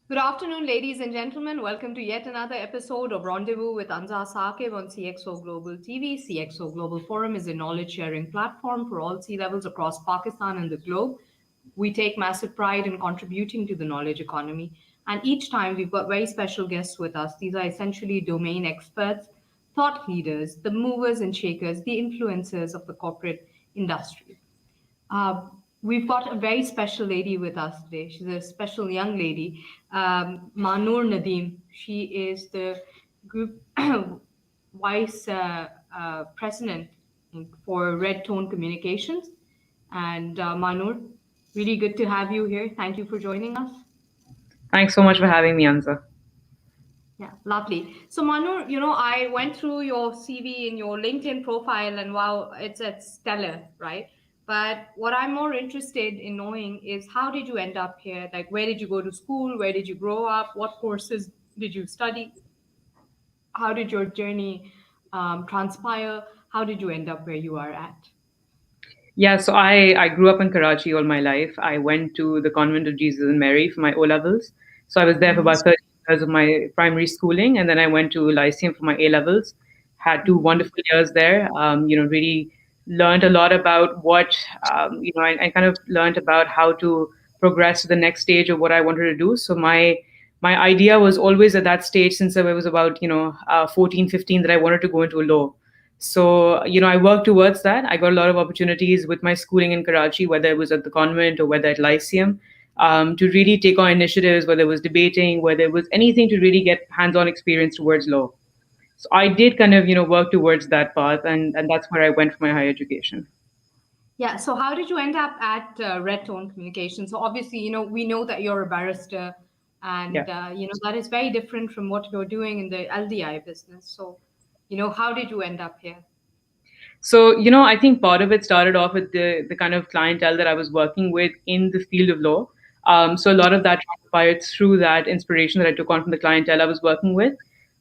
Good afternoon, ladies and gentlemen. Welcome to yet another episode of Rendezvous with Anza Saqib on CxO Global TV. CxO Global Forum is a knowledge sharing platform for all C levels across Pakistan and the globe. We take massive pride in contributing to the knowledge economy. And each time we've got very special guests with us. These are essentially domain experts, thought leaders, the movers and shakers, the influencers of the corporate industry. Uh, we've got a very special lady with us today. She's a special young lady, Mahnoor Nadeem. She is the group vice president for Redtone Communications. And Mahnoor, really good to have you here. Thank you for joining us. Thanks so much for having me, Anza. Yeah, lovely. So Manu, I went through your CV and your LinkedIn profile, and wow, it's stellar, right? But what I'm more interested in knowing is how did you end up here? Like, where did you go to school? Where did you grow up? What courses did you study? How did your journey transpire? How did you end up where you are at? Yeah, so I grew up in Karachi all my life. I went to the Convent of Jesus and Mary for my O levels. So I was there for Mm-hmm. about 30 years of my primary schooling, and then I went to Lyceum for my A levels. Had two Mm-hmm. wonderful years there. Really learned a lot about I kind of learned about how to progress to the next stage of what I wanted to do. So my idea was always at that stage since I was about 14, 15 that I wanted to go into law. So, I worked towards that. I got a lot of opportunities with my schooling in Karachi, whether it was at the convent or whether at Lyceum, to really take on initiatives, whether it was debating, whether it was anything to really get hands-on experience towards law. So I did kind of, work towards that path, and that's where I went for my higher education. Yeah. So how did you end up at Redtone Communications? So obviously, we know that you're a barrister, Yeah. and that is very different from what you're doing in the LDI business. So, how did you end up here? So, I think part of it started off with the kind of clientele that I was working with in the field of law. So a lot of that transpired through that inspiration that I took on from the clientele I was working with.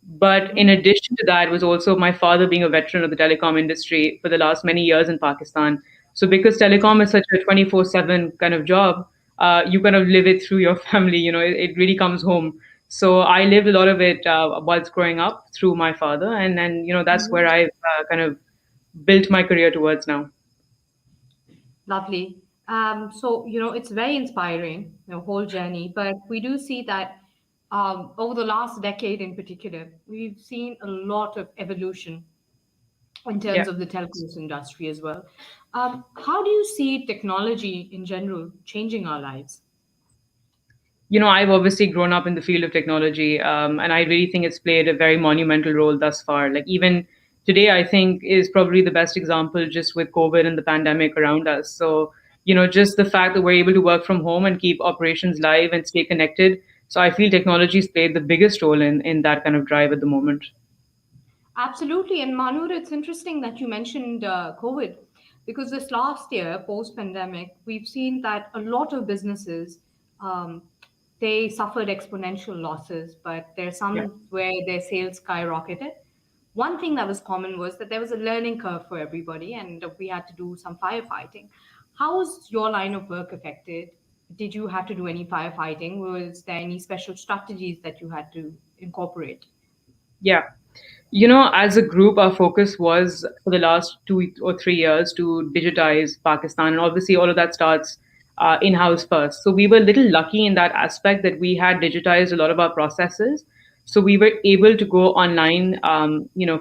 But in Mhm. addition to that, was also my father being a veteran of the telecom industry for the last many years in Pakistan. So because telecom is such a 24/7 kind of job, you kind of live it through your family. It really comes home. So I lived a lot of it whilst growing up through my father, and then that's where Mhm. I've kind of built my career towards now. Lovely. So, it's very inspiring, the whole journey, but we do see that over the last decade in particular, we've seen a lot of evolution in Yeah. terms of the telecoms industry as well. How do you see technology in general changing our lives? I've obviously grown up in the field of technology, and I really think it's played a very monumental role thus far. Like even today, I think is probably the best example just with COVID and the pandemic around us. So, just the fact that we're able to work from home and keep operations live and stay connected. So I feel technology's played the biggest role in that kind of drive at the moment. Absolutely. And Manur, it's interesting that you mentioned COVID because this last year, post pandemic, we've seen that a lot of businesses um, they suffered exponential losses, but there's Yeah. some where their sales skyrocketed. One thing that was common was that there was a learning curve for everybody, and we had to do some firefighting. How was your line of work affected? Did you have to do any firefighting? Was there any special strategies that you had to incorporate? Yeah. As a group, our focus was for the last 2 or 3 years to digitize Pakistan. And obviously, all of that starts in house first. So we were a little lucky in that aspect that we had digitized a lot of our processes. So we were able to go online,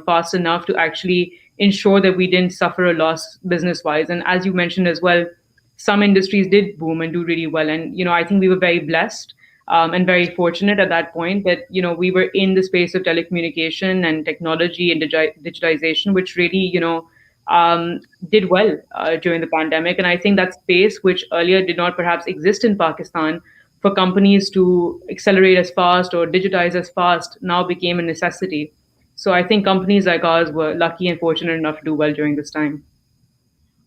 fast enough to actually ensure that we didn't suffer a loss business wise. And as you mentioned as well, some industries did boom and do really well. And, I think we were very blessed and very fortunate at that point that, we were in the space of telecommunication and technology and digitization, which really, did well during the pandemic. And I think that space, which earlier did not perhaps exist in Pakistan, for companies to accelerate as fast or digitize as fast now became a necessity. So I think companies like ours were lucky and fortunate enough to do well during this time.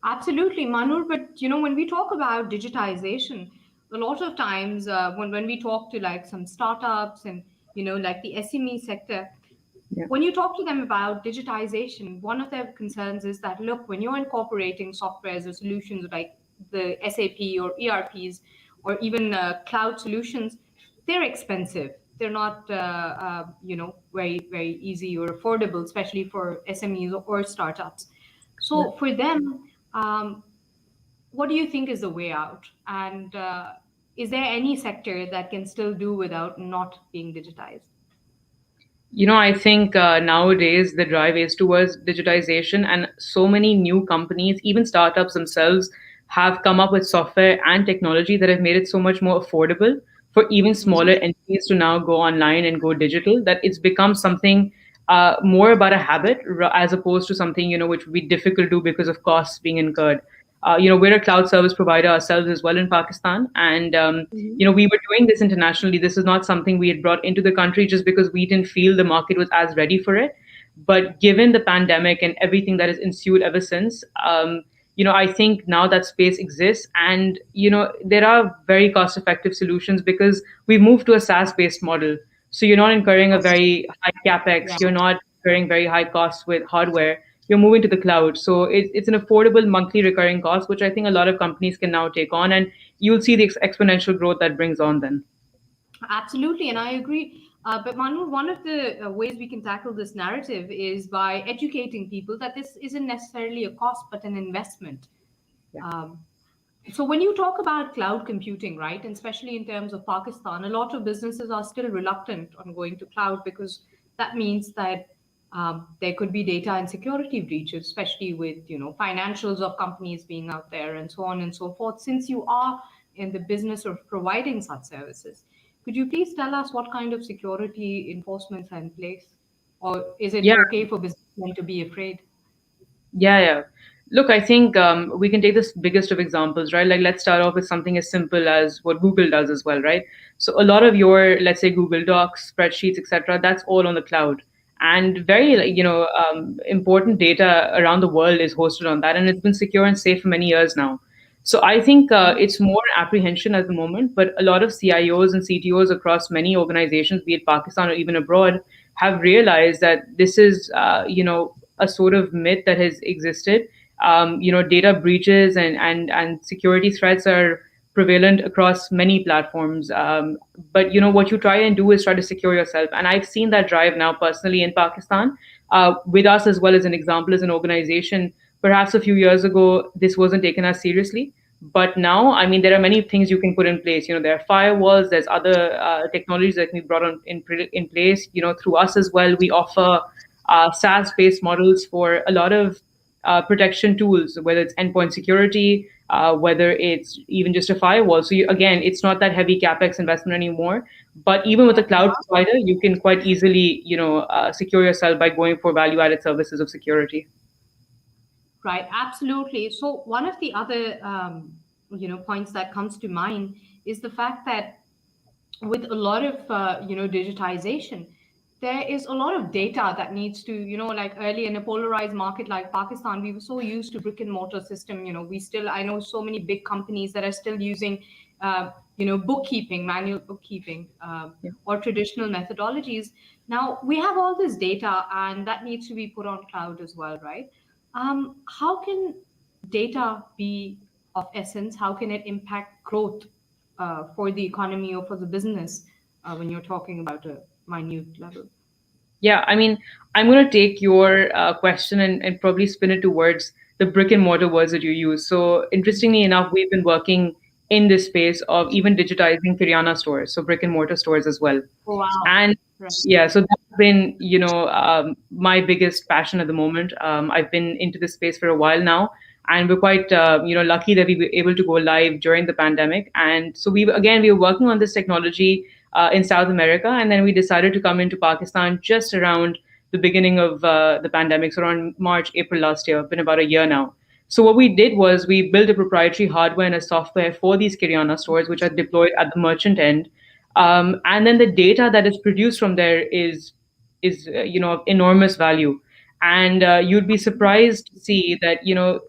Absolutely, Manur. But when we talk about digitization, a lot of times when we talk to like some startups and like the SME sector, Yeah. when you talk to them about digitization, one of their concerns is that look, when you're incorporating softwares or solutions like the SAP or ERPs or even cloud solutions, they're expensive. They're not, very easy or affordable, especially for SMEs or startups. Yeah. So for them, what do you think is the way out? And is there any sector that can still do without not being digitized? I think nowadays the drive is towards digitization, and so many new companies, even startups themselves, have come up with software and technology that have made it so much more affordable for even smaller Mhm. entities to now go online and go digital, that it's become something more about a habit as opposed to something which would be difficult to do because of costs being incurred. We're a cloud service provider ourselves as well in Pakistan, and we were doing this internationally. This is not something we had brought into the country just because we didn't feel the market was as ready for it. But given the pandemic and everything that has ensued ever since, I think now that space exists, and there are very cost-effective solutions because we've moved to a SaaS-based model. So you're not incurring a very high capex. Yeah. You're not incurring very high costs with hardware. You're moving to the cloud. So it's an affordable monthly recurring cost, which I think a lot of companies can now take on. And you'll see the exponential growth that brings on then. Absolutely, and I agree. But Manu, one of the ways we can tackle this narrative is by educating people that this isn't necessarily a cost but an investment. Yeah. Um, so when you talk about cloud computing, right, and especially in terms of Pakistan, a lot of businesses are still reluctant on going to cloud because that means that there could be data and security breaches, especially with financials of companies being out there and so on and so forth. Since you are in the business of providing such services, could you please tell us what kind of security enforcements are in place, or is it Yeah. okay for businessmen to be afraid? Yeah, yeah. Look, I think we can take this biggest of examples, right? Like, let's start off with something as simple as what Google does as well, right? So, a lot of your, let's say, Google Docs, spreadsheets, etc., that's all on the cloud, and very, like, important data around the world is hosted on that, and it's been secure and safe for many years now. So, I think it's more apprehension at the moment, but a lot of CIOs and CTOs across many organizations, be it Pakistan or even abroad, have realized that this is, a sort of myth that has existed. Data breaches and security threats are prevalent across many platforms. But what you try and do is try to secure yourself. And I've seen that drive now personally in Pakistan, with us as well as an example as an organization. Perhaps a few years ago, this wasn't taken as seriously. But now, I mean, there are many things you can put in place. There are firewalls. There's other technologies that can be brought on in place. Through us as well, we offer SaaS-based models for a lot of protection tools, whether it's endpoint security, whether it's even just a firewall. So again, it's not that heavy capex investment anymore. But even with a cloud provider, you can quite easily, secure yourself by going for value-added services of security. Right, absolutely. So one of the other points that comes to mind is the fact that with a lot of digitization, there is a lot of data that needs to, like earlier in a polarized market like Pakistan, we were so used to brick and mortar system. We still, I know so many big companies that are still using bookkeeping, manual bookkeeping, Yeah. or traditional methodologies. Now we have all this data and that needs to be put on cloud as well, right? How can data be of essence? How can it impact growth for the economy or for the business when you're talking about a minute level? Yeah, I mean, I'm going to take your question and probably spin it towards the brick and mortar words that you use. So, interestingly enough, we've been working in this space of even digitizing Kiryana stores, so brick and mortar stores as well. Oh, wow. And Right. yeah, so that's been, my biggest passion at the moment. I've been into this space for a while now, and we're quite, lucky that we were able to go live during the pandemic. And so we were working on this technology in South America, and then we decided to come into Pakistan just around the beginning of the pandemic, so around March, April last year. Been about a year now. So what we did was we built a proprietary hardware and a software for these Kiryana stores, which are deployed at the merchant end, and then the data that is produced from there is of enormous value. And you'd be surprised to see that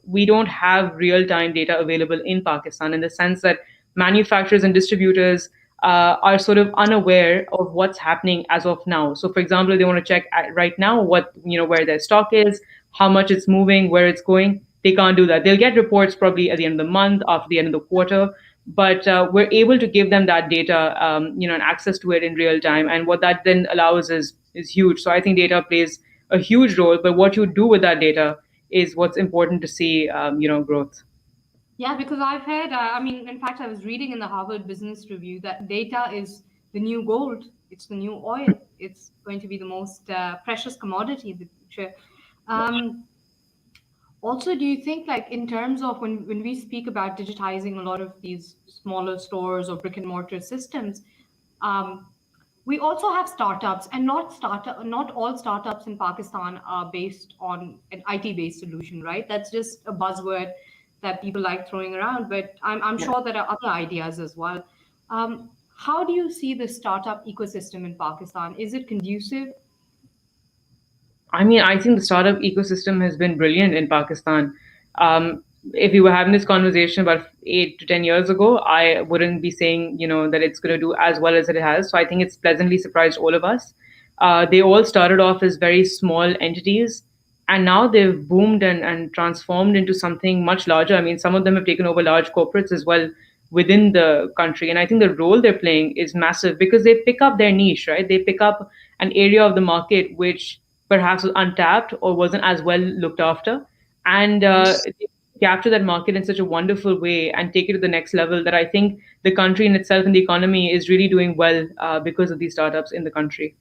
we don't have real time data available in Pakistan, in the sense that manufacturers and distributors are sort of unaware of what's happening as of now. So, for example, if they want to check right now what where their stock is, how much it's moving, where it's going, they can't do that. They'll get reports probably at the end of the month, after the end of the quarter, but we're able to give them that data, and access to it in real time. And what that then allows is huge. So I think data plays a huge role, but what you do with that data is what's important to see, growth. Yeah, because I've heard, I mean, in fact, I was reading in the Harvard Business Review that data is the new gold, it's the new oil, it's going to be the most precious commodity in the future. Um, Also, do you think, like, in terms of when we speak about digitizing a lot of these smaller stores or brick and mortar systems, um, we also have startups, and not all startups in Pakistan are based on an IT-based solution, right? That's just a buzzword that people like throwing around, but I'm sure there are other ideas as well. How do you see the startup ecosystem in Pakistan? Is it conducive? I mean, I think the startup ecosystem has been brilliant in Pakistan. If we were having this conversation about 8 to 10 years ago, I wouldn't be saying, that it's going to do as well as it has. So I think it's pleasantly surprised all of us. They all started off as very small entities, and now they've boomed and transformed into something much larger. I mean, some of them have taken over large corporates as well within the country. And I think the role they're playing is massive because they pick up their niche, right? They pick up an area of the market which perhaps was untapped or wasn't as well looked after. And they capture that market in such a wonderful way and take it to the next level that I think the country in itself and the economy is really doing well because of these startups in the country.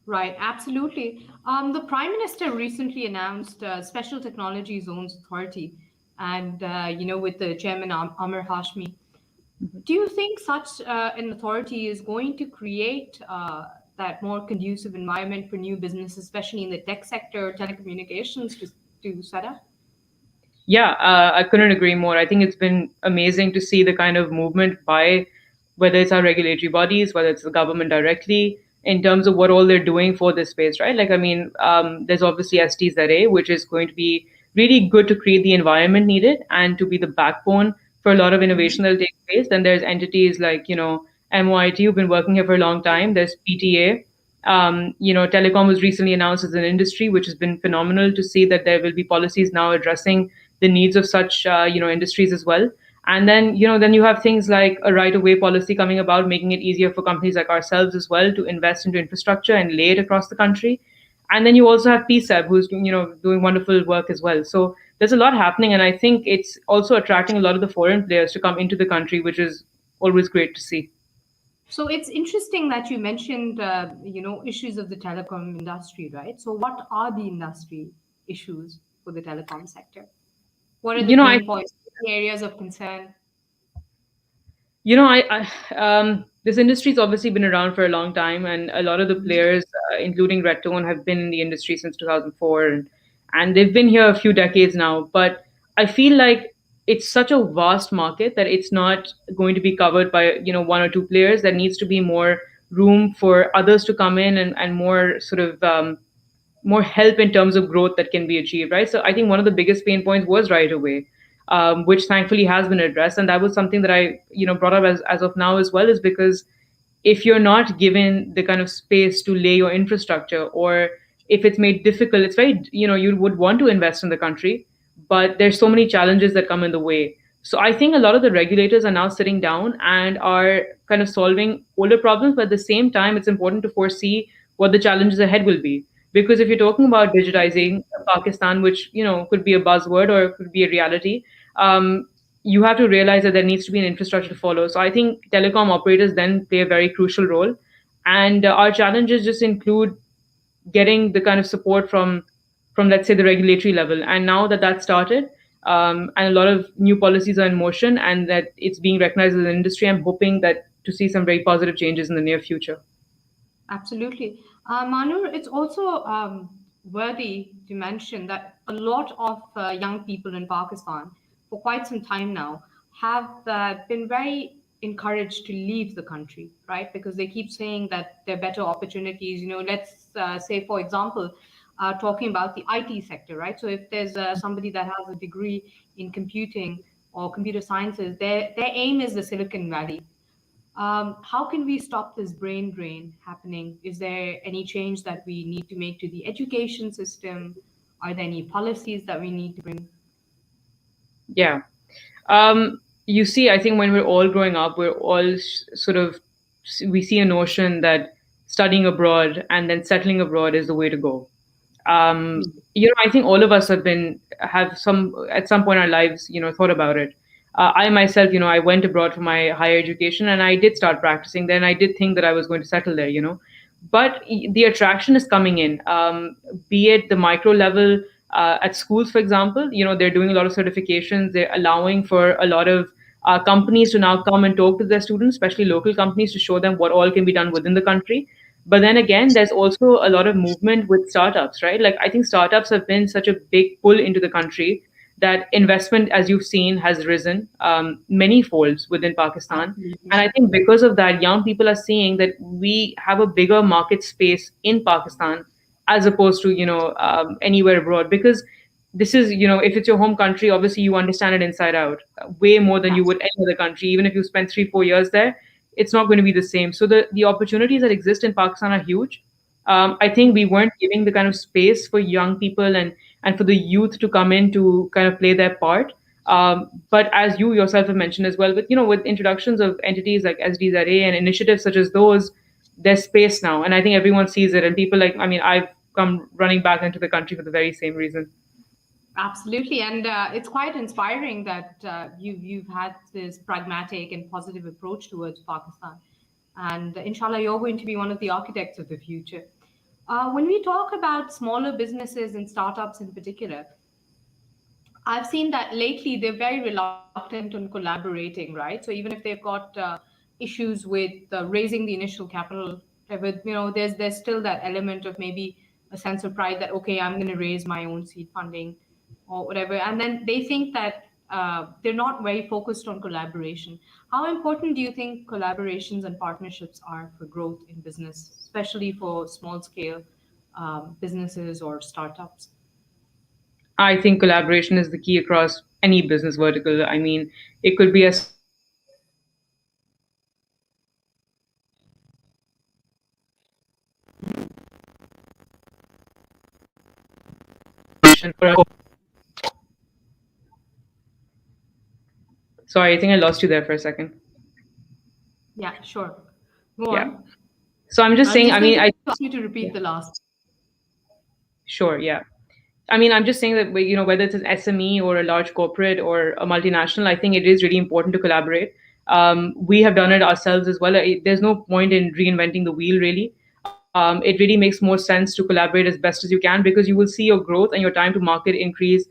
Right, absolutely. The Prime Minister recently announced Special Technology Zones Authority, and with the chairman Amir Hashmi. Do you think such an authority is going to create that more conducive environment for new businesses, especially in the tech sector, telecommunications, to set up? Yeah, I couldn't agree more. I think it's been amazing to see the kind of movement by whether it's our regulatory bodies, whether it's the government directly, in terms of what all they're doing for this space, right? Like, I mean, there's obviously STZA, which is going to be really good to create the environment needed and to be the backbone for a lot of innovation that will take place. Then there's entities like, MOIT, who've been working here for a long time. There's PTA. Telecom was recently announced as an industry, which has been phenomenal to see that there will be policies now addressing the needs of such, industries as well. And then you have things like a right-of-way policy coming about, making it easier for companies like ourselves as well to invest into infrastructure and lay it across the country. And then you also have PSEB, who's doing wonderful work as well. So there's a lot happening, and I think it's also attracting a lot of the foreign players to come into the country, which is always great to see. So it's interesting that you mentioned, issues of the telecom industry, right? So what are the industry issues for the telecom sector? What are the You know, I pain points, the areas of concern? this industry's obviously been around for a long time, and a lot of the Mhm. players, including Redtone, have been in the industry since 2004, and they've been here a few decades now. But I feel like it's such a vast market that it's not going to be covered by one or two players. There needs to be more room for others to come in and more sort of more help in terms of growth that can be achieved, right? So I think one of the biggest pain points was right away, which thankfully has been addressed, and that was something that I brought up as of now as well, is because if you're not given the kind of space to lay your infrastructure, or if it's made difficult, it's very you would want to invest in the country, but there's so many challenges that come in the way. So I think a lot of the regulators are now sitting down and are kind of solving older problems, but at the same time it's important to foresee what the challenges ahead will be. Because if you're talking about digitizing Pakistan, which could be a buzzword or could be a reality, you have to realize that there needs to be an infrastructure to follow. So I think telecom operators then play a very crucial role, and our challenges just include getting the kind of support from let's say the regulatory level. And now that that's started, and a lot of new policies are in motion, and that it's being recognized as an industry, I'm hoping that to see some very positive changes in the near future. Absolutely. Manur, it's also worthy to mention that a lot of young people in Pakistan, for quite some time now, have been very encouraged to leave the country, right? Because they keep saying that there are better opportunities. Let's say, for example, talking about the IT sector, right? So if there's somebody that has a degree in computing or computer sciences, their aim is the Silicon Valley. How can we stop this brain drain happening? Is there any change that we need to make to the education system? Are there any policies that we need to bring? Yeah. You see, I think when we're all growing up, we're all sort of, we see a notion that studying abroad and then settling abroad is the way to go. I think all of us have some at some point in our lives, thought about it. I myself, I went abroad for my higher education and I did start practicing there, and I did think that I was going to settle there, but the attraction is coming in, be it the micro level at schools, for example. They're doing a lot of certifications. They're allowing for a lot of companies to now come and talk to their students, especially local companies, to show them what all can be done within the country. But then again, there's also a lot of movement with startups, right? Like, I think startups have been such a big pull into the country that investment, as you've seen, has risen many folds within Pakistan. And Absolutely. I think because of that, young people are seeing that we have a bigger market space in Pakistan as opposed to, anywhere abroad. Because this is, if it's your home country, obviously you understand it inside out way more than you would any other country. Even if you spend 3 4 years there, it's not going to be the same. So the opportunities that exist in Pakistan are huge. I think we weren't giving the kind of space for young people and for the youth to come in to kind of play their part. But as you yourself have mentioned as well, with introductions of entities like SDZA and initiatives such as those, there's space now, and I think everyone sees it. And people like, I mean, I've come running back into the country for the very same reason. Absolutely, and it's quite inspiring that you've had this pragmatic and positive approach towards Pakistan, and inshallah, you're going to be one of the architects of the future. When we talk about smaller businesses and startups in particular, I've seen that lately they're very reluctant on collaborating, right? So even if they've got issues with raising the initial capital, with there's still that element of maybe a sense of pride that okay, I'm going to raise my own seed funding or whatever, and then they think that they're not very focused on collaboration. How important do you think collaborations and partnerships are for growth in business, especially for small scale businesses or startups? I think collaboration is the key across any business vertical. I mean, it could be as simple as sorry, I think I lost you there for a second. Yeah, sure. Go Yeah. on. So I'm just I was saying, just I going mean, to I ask you to repeat yeah, the last. sure, yeah. I mean, I'm just saying that, whether it's an SME or a large corporate or a multinational, I think it is really important to collaborate. We have done it ourselves as well. There's no point in reinventing the wheel, really. It really makes more sense to collaborate as best as you can, because you will see your growth and your time to market increase.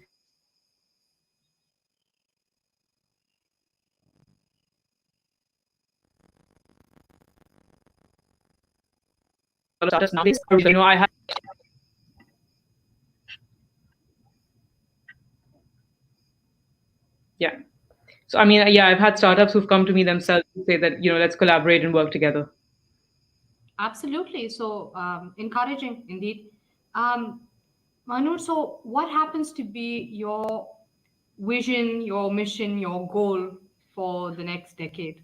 And you'll see that you'll be able to scale up your business yeah. So I mean, yeah, I've had startups who've come to me themselves to say that, let's collaborate and work together. Absolutely. So encouraging indeed. Um, Manur, so what happens to be your vision, your mission, your goal for the next decade?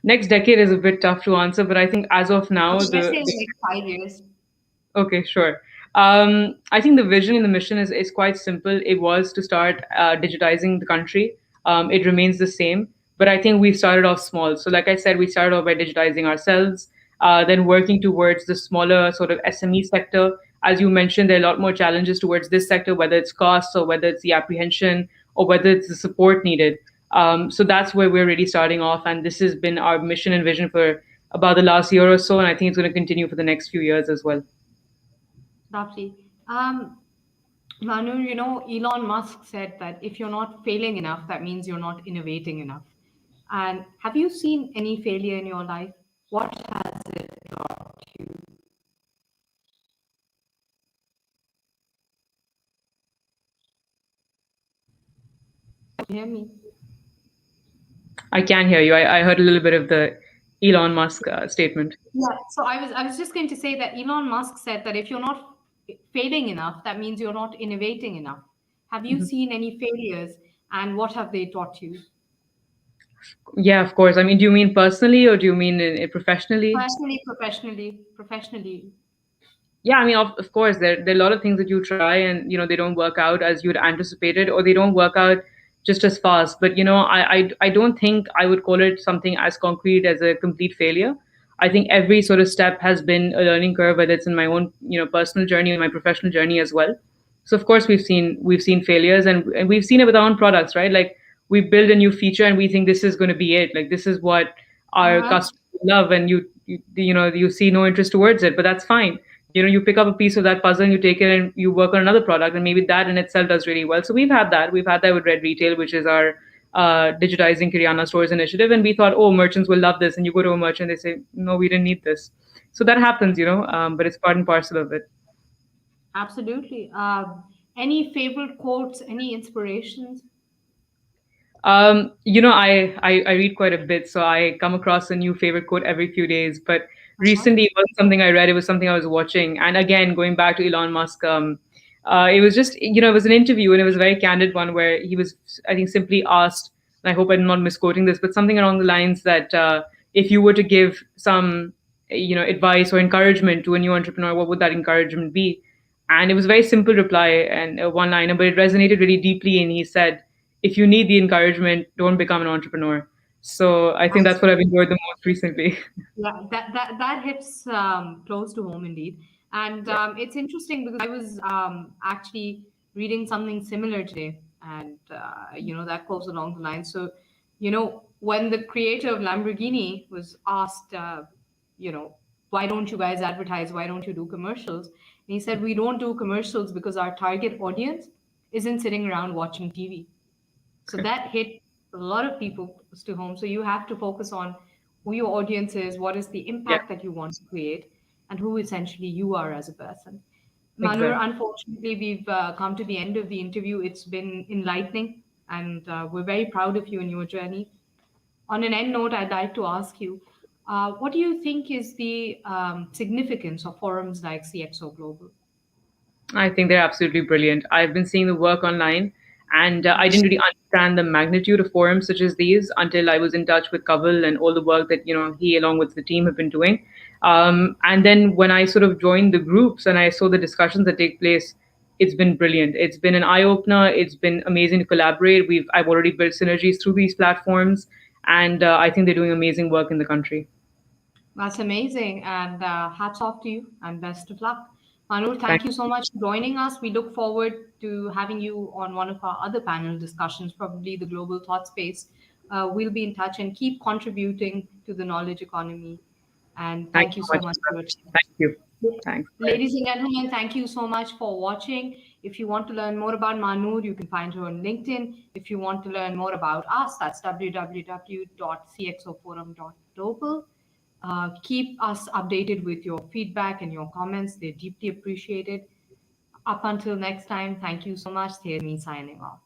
Next decade is a bit tough to answer, but I think as of now, Okay, let's say in the next 5 years. okay, sure. I think the vision and the mission is quite simple. It was to start digitizing the country. It remains the same, but I think we've started off small. So, like I said, we started off by digitizing ourselves, then working towards the smaller sort of SME sector. As you mentioned, there are a lot more challenges towards this sector, whether it's costs or whether it's the apprehension or whether it's the support needed. So that's where we're really starting off, and this has been our mission and vision for about the last year or so, and I think it's going to continue for the next few years as well. Lovely. Manu, Elon Musk said that if you're not failing enough, that means you're not innovating enough. And have you seen any failure in your life? What has it taught you? Hear me? I can hear you. I heard a little bit of the Elon Musk statement. Yeah. So I was just going to say that Elon Musk said that if you're not failing enough, that means you're not innovating enough. Have you Mhm. seen any failures and what have they taught you? Yeah, of course. I mean, do you mean personally or do you mean professionally? Personally, professionally. Yeah, I mean, of course, there are a lot of things that you try and they don't work out as you'd anticipated, or they don't work out just as fast. But I don't think I would call it something as concrete as a complete failure. I think every sort of step has been a learning curve, whether it's in my own personal journey or my professional journey as well. So of course we've seen failures, and we've seen it with our own products, right? Like we build a new feature and we think this is going to be it. Like this is what our Uh-huh. customers love, and you see no interest towards it, but that's fine. You pick up a piece of that puzzle and you take it and you work on another product, and maybe that in itself does really well. So we've had that with Red Retail, which is our digitizing Kirana stores initiative, and we thought, oh, merchants will love this, and you go to a merchant, they say, no, we didn't need this. So that happens, but it's part and parcel of it. Absolutely. Any favorite quotes, any inspirations? I read quite a bit, so I come across a new favorite quote every few days. But Uh-huh. recently, it wasn't something I read; it was something I was watching. And again, going back to Elon Musk, it was just it was an interview, and it was a very candid one where he was, I think, simply asked, and I hope I'm not misquoting this, but something along the lines that if you were to give some advice or encouragement to a new entrepreneur, what would that encouragement be? And it was a very simple reply and a one liner, but it resonated really deeply. And he said, if you need the encouragement, don't become an entrepreneur. So I think that's what I've enjoyed the most recently. Yeah, that hits close to home indeed, and Yeah. it's interesting because I was actually reading something similar today, and that goes along the line. So, when the creator of Lamborghini was asked, you know, why don't you guys advertise? Why don't you do commercials? And he said, we don't do commercials because our target audience isn't sitting around watching TV. So that hit a lot of people close to home. So you have to focus on who your audience is, what is the Yeah, impact that you want to create, and who essentially you are as a person. Manur, exactly. unfortunately, we've come to the end of the interview. It's been enlightening, and we're very proud of you and your journey. On an end note, I'd like to ask you, what do you think is the significance of forums like CXO Global? I think they're absolutely brilliant. I've been seeing the work online, and I didn't really understand the magnitude of forums such as these until I was in touch with Kaval and all the work that he, along with the team, have been doing. And then when I sort of joined the groups and I saw the discussions that take place, it's been brilliant. It's been an eye opener. It's been amazing to collaborate. I've already built synergies through these platforms, and I think they're doing amazing work in the country. That's amazing. And hats off to you and best of luck. Manur, Thank thank you so you. much for joining us. We look forward to having you on one of our other panel discussions, probably the Global Thought Space. We'll be in touch and keep contributing to the knowledge economy. And Thank thank you you so so much. much for your time. Thank you. Thanks. Bye. Ladies and gentlemen, thank you so much for watching. If you want to learn more about Manur, you can find her on LinkedIn. If you want to learn more about us, that's www.cxoforum.global. Keep us updated with your feedback and your comments. They're deeply appreciated. Up until next time, thank you so much. Here's me signing off.